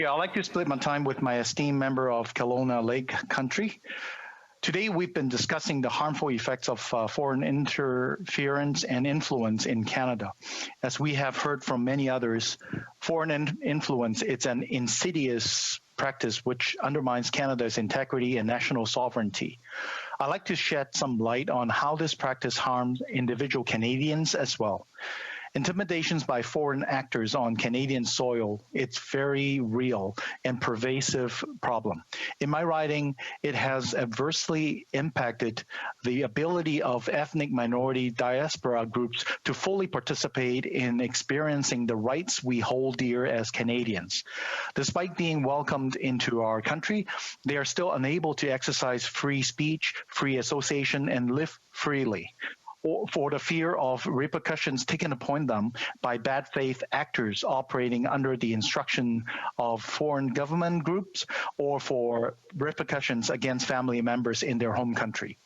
Yeah, I like to split my time with my esteemed member of Kelowna Lake Country. Today, we've been discussing the harmful effects of foreign interference and influence in Canada. As we have heard from many others, foreign influence, it's an insidious practice which undermines Canada's integrity and national sovereignty. I'd like to shed some light on how this practice harms individual Canadians as well. Intimidations by foreign actors on Canadian soil, it's very real and pervasive problem. In my writing, it has adversely impacted the ability of ethnic minority diaspora groups to fully participate in experiencing the rights we hold dear as Canadians. Despite being welcomed into our country, they are still unable to exercise free speech, free association, and live freely, for the fear of repercussions taken upon them by bad faith actors operating under the instruction of foreign government groups, or for repercussions against family members in their home country.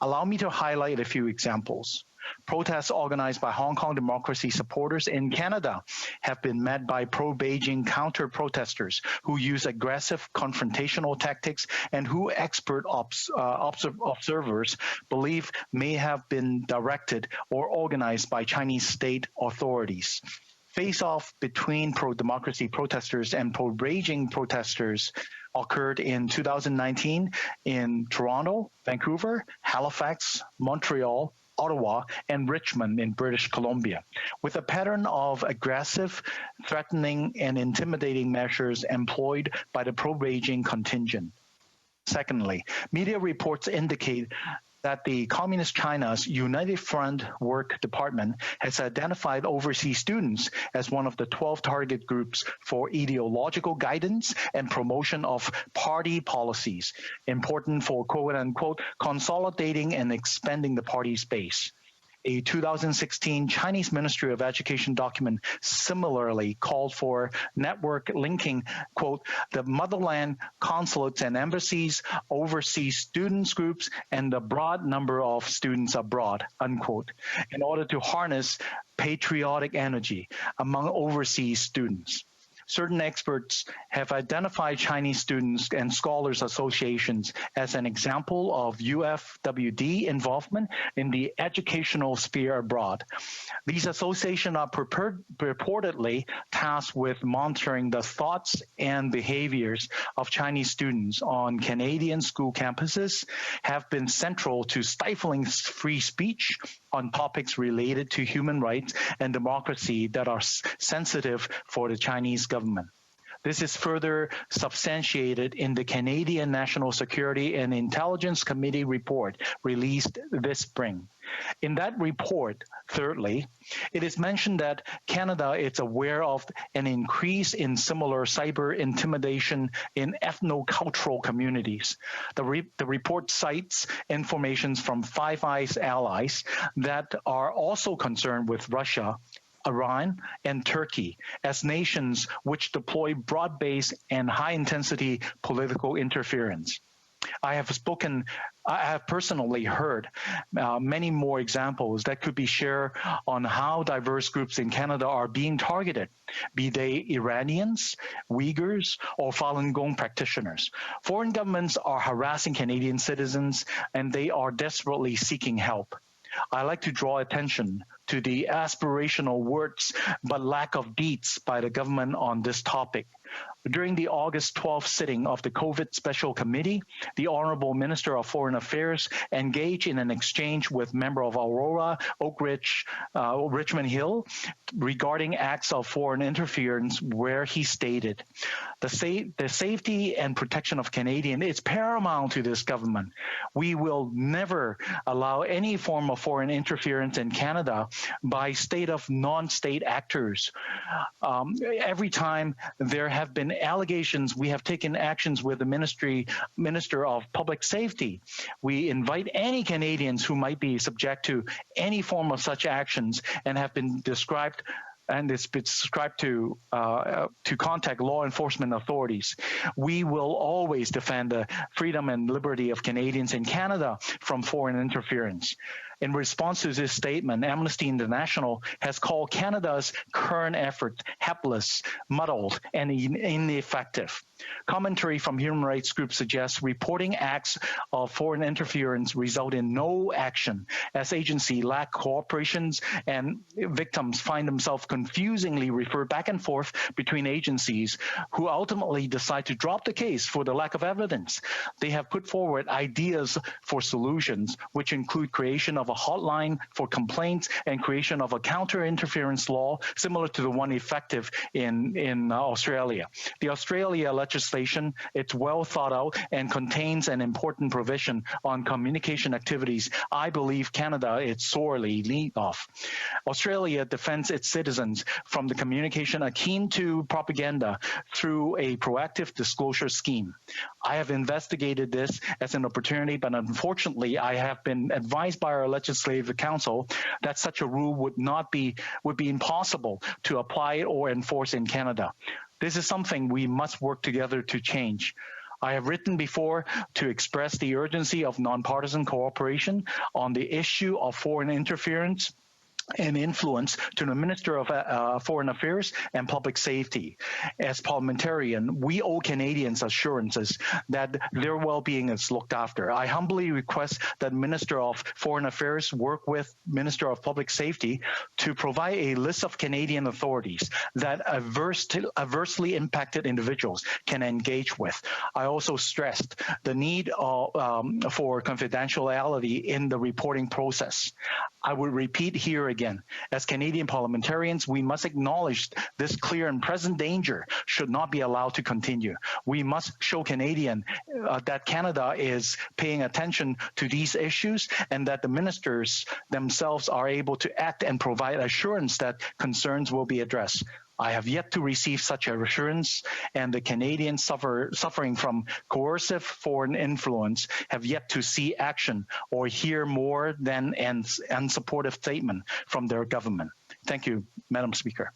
Allow me to highlight a few examples. Protests organized by Hong Kong democracy supporters in Canada have been met by pro-Beijing counter-protesters who use aggressive confrontational tactics and who expert observers believe may have been directed or organized by Chinese state authorities. Face-off between pro-democracy protesters and pro-Beijing protesters occurred in 2019 in Toronto, Vancouver, Halifax, Montreal, Ottawa, and Richmond in British Columbia, with a pattern of aggressive, threatening, and intimidating measures employed by the pro-Beijing contingent. Secondly, media reports indicate that the Communist China's United Front Work Department has identified overseas students as one of the 12 target groups for ideological guidance and promotion of party policies, important for quote-unquote consolidating and expanding the party's base. A 2016 Chinese Ministry of Education document similarly called for network linking, quote, the motherland consulates and embassies, overseas students groups, and the broad number of students abroad, unquote, in order to harness patriotic energy among overseas students. Certain experts have identified Chinese students and scholars associations as an example of UFWD involvement in the educational sphere abroad. These associations are purportedly tasked with monitoring the thoughts and behaviors of Chinese students on Canadian school campuses, have been central to stifling free speech on topics related to human rights and democracy that are sensitive for the Chinese government. This is further substantiated in the Canadian National Security and Intelligence Committee report released this spring. In that report, thirdly, it is mentioned that Canada is aware of an increase in similar cyber intimidation in ethno-cultural communities. The report cites information from Five Eyes allies that are also concerned with Russia, Iran, and Turkey as nations which deploy broad-based and high-intensity political interference. I have personally heard many more examples that could be shared on how diverse groups in Canada are being targeted, be they Iranians, Uyghurs, or Falun Gong practitioners. Foreign governments are harassing Canadian citizens, and they are desperately seeking help. I like to draw attention to the aspirational words but lack of deeds by the government on this topic. During the August 12th sitting of the COVID Special Committee, the Honourable Minister of Foreign Affairs engaged in an exchange with member of Aurora, Oak Ridge, Richmond Hill regarding acts of foreign interference, where he stated, the safety and protection of Canadians is paramount to this government. We will never allow any form of foreign interference in Canada by state of non-state actors. Every time there have been allegations, we have taken actions with the Minister of Public Safety. We invite any Canadians who might be subject to any form of such actions and have been described to contact law enforcement authorities. We will always defend the freedom and liberty of Canadians in Canada from foreign interference. In response to this statement, Amnesty International has called Canada's current efforts helpless, muddled, and ineffective. Commentary from human rights groups suggests reporting acts of foreign interference result in no action, as agencies lack cooperations and victims find themselves confusingly referred back and forth between agencies who ultimately decide to drop the case for the lack of evidence. They have put forward ideas for solutions, which include creation of a hotline for complaints and creation of a counter-interference law similar to the one effective in Australia. The Australia legislation, it's well thought out and contains an important provision on communication activities I believe Canada is sorely in need of. Australia defends its citizens from the communication akin to propaganda through a proactive disclosure scheme. I have investigated this as an opportunity, but unfortunately I have been advised by our Legislative Council that such a rule would be impossible to apply or enforce in Canada. This is something we must work together to change. I have written before to express the urgency of nonpartisan cooperation on the issue of foreign interference and influence to the Minister of Foreign Affairs and Public Safety. As parliamentarian, we owe Canadians assurances that their well-being is looked after. I humbly request that Minister of Foreign Affairs work with Minister of Public Safety to provide a list of Canadian authorities that adversely impacted individuals can engage with. I also stressed the need for confidentiality in the reporting process. I would repeat here again, as Canadian parliamentarians, we must acknowledge this clear and present danger should not be allowed to continue. We must show Canadians that Canada is paying attention to these issues and that the ministers themselves are able to act and provide assurance that concerns will be addressed. I have yet to receive such a assurance, and the Canadians suffering from coercive foreign influence have yet to see action or hear more than an unsupportive statement from their government. Thank you, Madam Speaker.